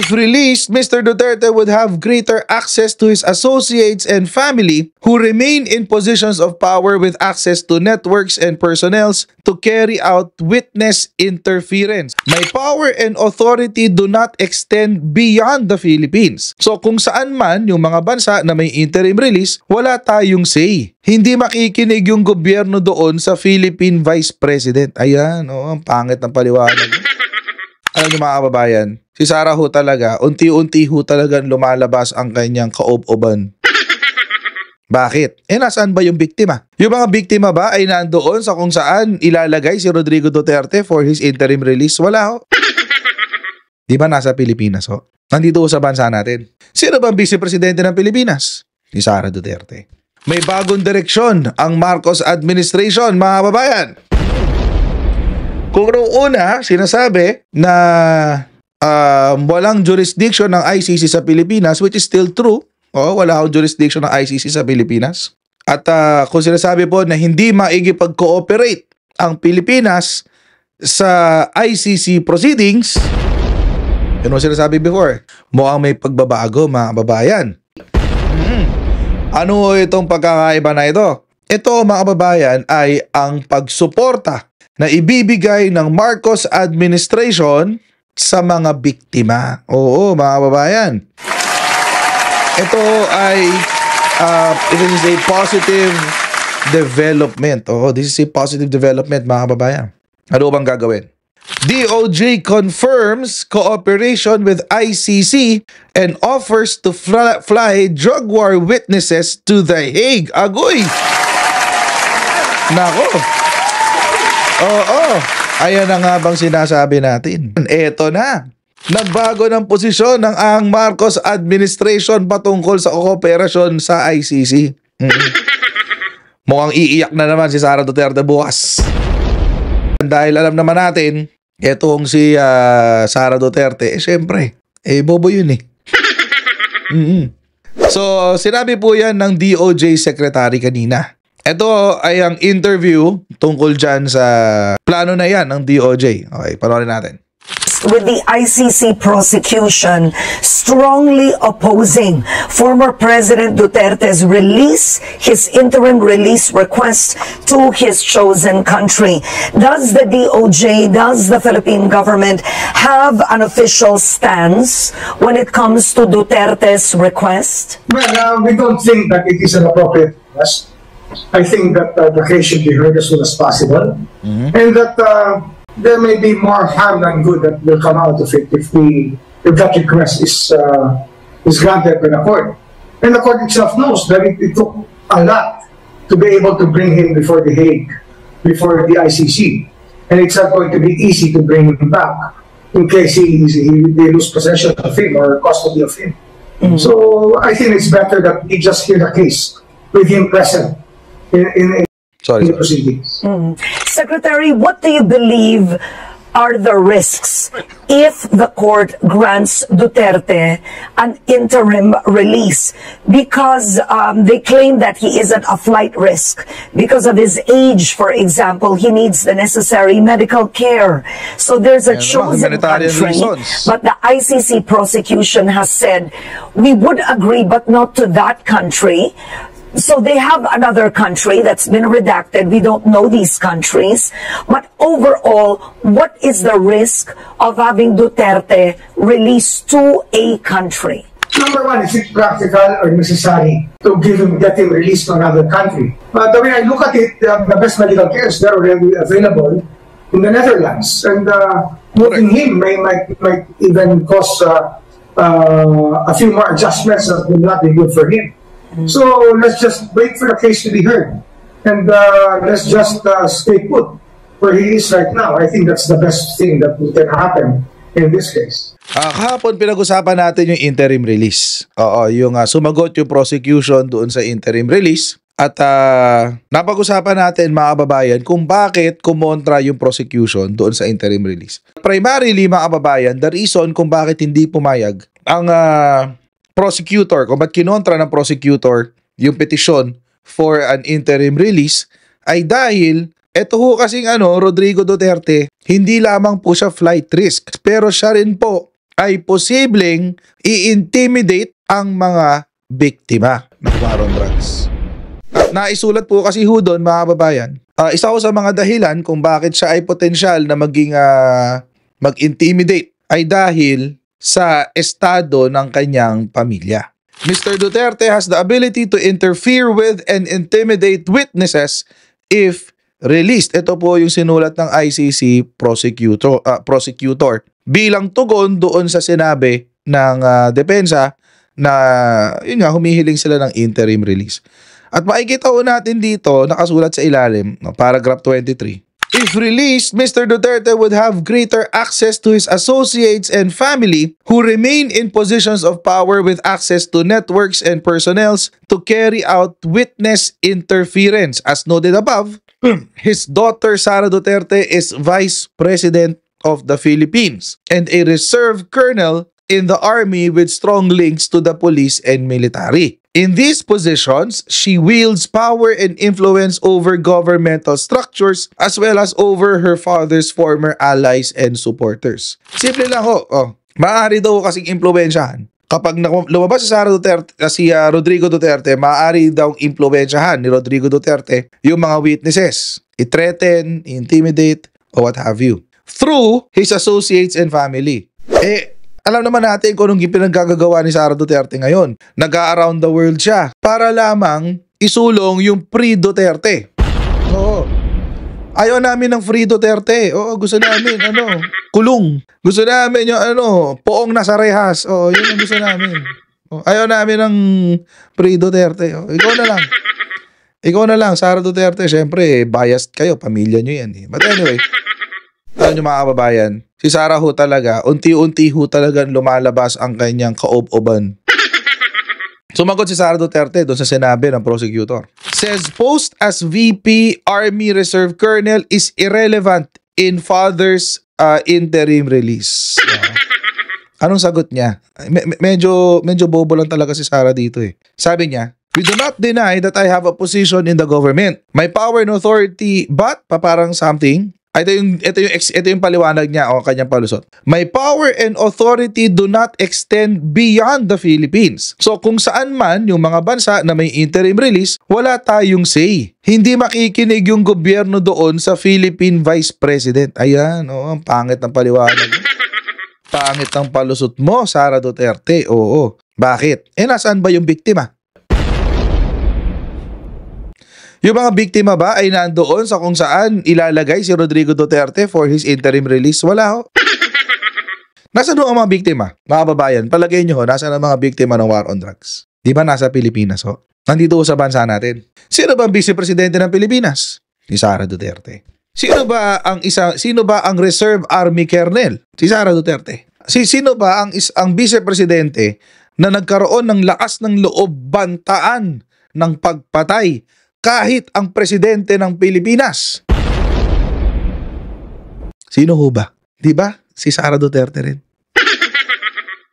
If released, Mr. Duterte would have greater access to his associates and family who remain in positions of power with access to networks and personnels to carry out witness interference. My power and authority do not extend beyond the Philippines. So kung saan man yung mga bansa na may interim release, wala tayong say. Hindi makikinig yung gobyerno doon sa Philippine Vice President. Ayan, ang pangit ng paliwanag. Alam niyo mga kababayan, si Sara ho talaga, unti-unti ho talagang lumalabas ang kanyang kaob-oban. Bakit? Nasaan ba yung biktima? Yung mga biktima ba ay nandoon sa kung saan ilalagay si Rodrigo Duterte for his interim release? Wala ho. Di ba nasa Pilipinas ho? Nandito ho sa bansa natin. Sino ba ang vice-presidente ng Pilipinas? Si Sara Duterte. May bagong direksyon ang Marcos administration, mga kababayan. Kung noong una, sinasabi na walang jurisdiction ng ICC sa Pilipinas, which is still true. Wala akong jurisdiction ng ICC sa Pilipinas. At kung sinasabi po na hindi maigipag-cooperate ang Pilipinas sa ICC proceedings, yun ang sinasabi before, mukhang may pagbabago, mga kababayan. Ano itong pagkakaiba na ito? Ito, mga kababayan, ay ang pagsuporta na ibibigay ng Marcos administration sa mga biktima. Oo, mga kababayan. Ito ay it is a positive development. This is a positive development, mga kababayan. Ano bang gagawin? DOJ confirms cooperation with ICC and offers to fly drug war witnesses to The Hague. Agoy! Nako! Ayan na nga bang sinasabi natin. Eto na. Nagbago ng posisyon ng ang Marcos administration patungkol sa kooperasyon sa ICC. Mukhang iiyak na naman si Sara Duterte bukas. Dahil alam naman natin, etong si Sara Duterte, syempre, bobo yun eh. So, sinabi po yan ng DOJ Secretary kanina. Ito ay ang interview tungkol dyan sa plano na yan ng DOJ. Okay, panoorin natin. With the ICC prosecution strongly opposing former President Duterte's release, his interim release request to his chosen country. Does the DOJ, does the Philippine government have an official stance when it comes to Duterte's request? Well, we don't think that it is an appropriate request. I think that the case should be heard as soon as possible, and that there may be more harm than good that will come out of it if that request is granted by the court. And the court itself knows that it took a lot to be able to bring him before The Hague, before the ICC, and it's not going to be easy to bring him back in case they lose possession of him or custody of him. So I think it's better that we just hear the case with him present in the proceedings. Secretary, what do you believe are the risks if the court grants Duterte an interim release? Because they claim that he isn't a flight risk. Because of his age, for example, he needs the necessary medical care. So there's a chosen country, but the ICC prosecution has said, we would agree, but not to that country. So they have another country that's been redacted. We don't know these countries. But overall, what is the risk of having Duterte released to a country? Number one, is it practical or necessary to get him released to another country? But the way I look at it, the best medical care is already available in the Netherlands. And moving him might even cause a few more adjustments that will not be good for him. So let's just wait for the case to be heard, and let's just stay put where he is right now. I think that's the best thing that can happen in this case. Kahapon pinag-usapan natin yung interim release. Yung sumagot yung prosecution doon sa interim release. At napag-usapan natin, mga kababayan, kung bakit kumontra yung prosecution doon sa interim release. Primarily, mga kababayan, the reason kung bakit hindi pumayag ang prosecutor, kung ba't kinontra ng prosecutor yung petisyon for an interim release, ay dahil eto ho kasing Rodrigo Duterte, hindi lamang po siya flight risk, pero siya rin po ay posibleng i-intimidate ang mga biktima ng war on drugs. At naisulat po kasi ho doon, mga kababayan, isa ko sa mga dahilan kung bakit siya ay potensyal na maging mag-intimidate ay dahil sa estado ng kanyang pamilya. Mr. Duterte has the ability to interfere with and intimidate witnesses if released. Ito po yung sinulat ng ICC prosecutor bilang tugon doon sa sinabi ng depensa na yun nga, humihiling sila ng interim release. At makikita po natin dito, nakasulat sa ilalim, paragraph 23. If released, Mr. Duterte would have greater access to his associates and family who remain in positions of power with access to networks and personnels to carry out witness interference. As noted above, his daughter Sara Duterte is Vice President of the Philippines and a reserve colonel in the army with strong links to the police and military. In these positions, she wields power and influence over governmental structures as well as over her father's former allies and supporters. Simple lang ho. Maaari daw kasing impluwensyahan. Kapag lumabas si Sara Duterte, si Rodrigo Duterte, maaari daw impluwensyahan ni Rodrigo Duterte yung mga witnesses. I-threaten, intimidate, or what have you. Through his associates and family. Alam naman natin kung anong pinaggagawa ni Sara Duterte ngayon. Nag-around the world siya para lamang isulong yung pre-Duterte. Oo. Ayaw namin ng free Duterte. Oo, gusto namin, kulong. Gusto namin yung, poong nasa rehas. Oo, yun ang gusto namin. Ayaw namin ng pre-Duterte. Ikaw na lang. Ikaw na lang, Sara Duterte. Siyempre, biased kayo. Pamilya nyo yan. But anyway, alam nyo mga kababayan, si Sara ho talaga, unti-unti ho talagang lumalabas ang kanyang kaob-oban. Sumagot si Sara Duterte doon sa sinabi ng prosecutor. Says post as VP Army Reserve Colonel is irrelevant in father's interim release. Anong sagot niya? Medyo bobo lang talaga si Sara dito eh. Sabi niya, we do not deny that I have a position in the government. My power and authority, but parang something. Ito yung paliwanag niya o kanyang palusot. My power and authority do not extend beyond the Philippines. So kung saan man yung mga bansa na may interim release, wala tayong say. Hindi makikinig yung gobyerno doon sa Philippine Vice President. Ayan, ang pangit ng paliwanag. Pangit ng palusot mo, Sara Duterte. Oo. Bakit? Nasaan ba yung biktima? Yung mga biktima ba ay nandoon sa kung saan ilalagay si Rodrigo Duterte for his interim release? Wala ho. Nasaan ho ang mga biktima? Mga babayan, palagay nyo ho, nasaan ang mga biktima ng war on drugs? Di ba nasa Pilipinas ho? Nandito ho sa bansa natin. Sino ba ang vice-presidente ng Pilipinas? Si Sara Duterte. Sino ba ang reserve army colonel? Si Sara Duterte. Sino ba ang vice-presidente na nagkaroon ng lakas ng loob bantaan ng pagpatay kahit ang presidente ng Pilipinas? Sino ho ba? Di ba? Si Sara Duterte rin.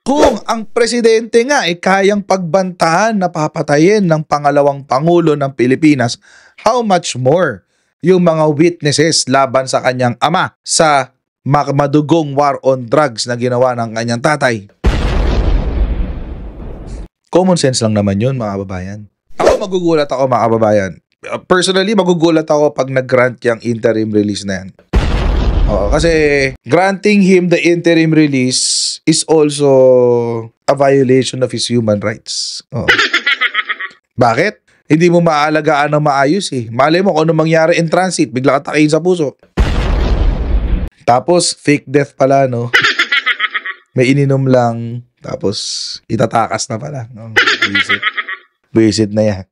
Kung ang presidente nga ay kayang pagbantahan na papatayin ng pangalawang pangulo ng Pilipinas, how much more yung mga witnesses laban sa kanyang ama sa madugong war on drugs na ginawa ng kanyang tatay? Common sense lang naman yun, mga kababayan. Ako magugulat ako, mga kababayan. Personally, magugulat ako pag nag-grant yung interim release na yan. Kasi granting him the interim release is also a violation of his human rights. Bakit? Hindi mo maaalagaan ng maayos eh. Malay mo kung ano mangyari in transit, bigla ka takihin sa puso. Tapos, fake death pala, no? May ininom lang, tapos itatakas na pala. Visit na yan.